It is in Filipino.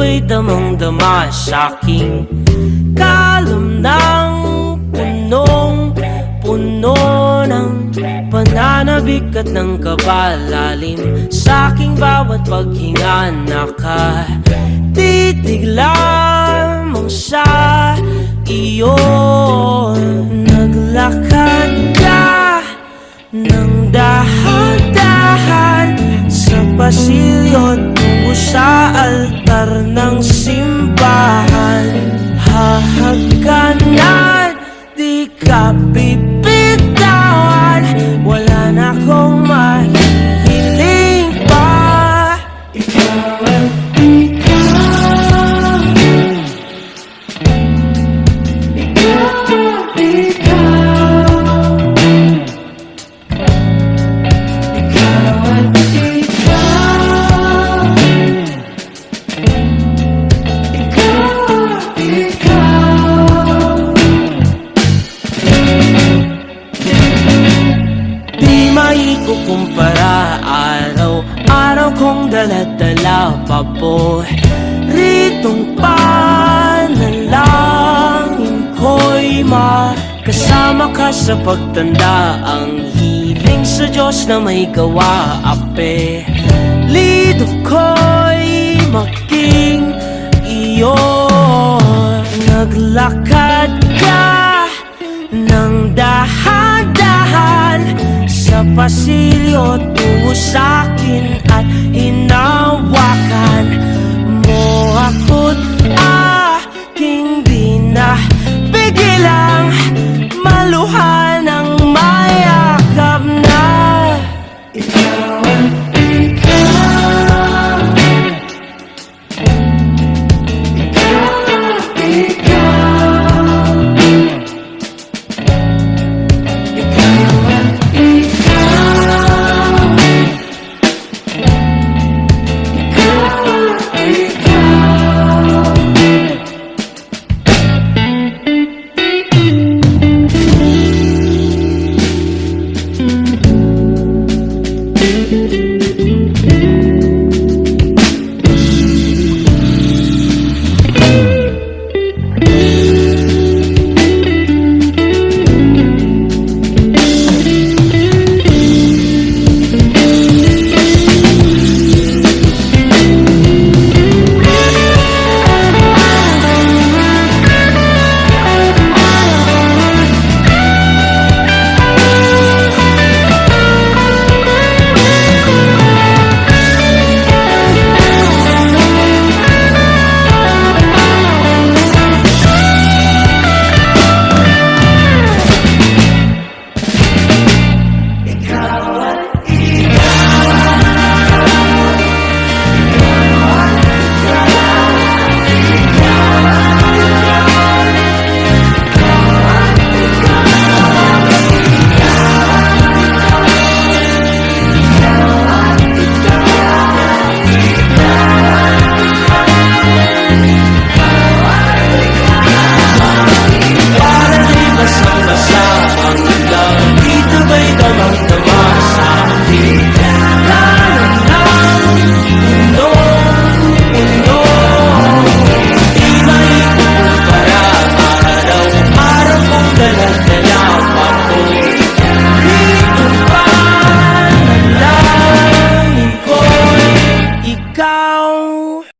ako'y damang-dama sa'king kalam ng punong-puno ng pananabik at ng kabalalim. Sa'king bawat paghinga nakatitig lamang sa iyo. Naglakad ka ng dahan-dahan sa pasilyo tungo sa altar ng simbahan. Hahagkanan, di ka bibitawan, wala na akong mahihiling pa. Ikaw at ikaw, ikaw at ikaw, ikaw at ikaw, di maikukumpara, araw-araw kong dala-dala paboritong panalangin ko'y makasama ka sa pagtanda. Ang hiling sa Diyos na may gawa, apelido ko'y maging iyo. Naglakad ka ng dahan-dahan sa pasilyo tungo sa'kin at hinawakan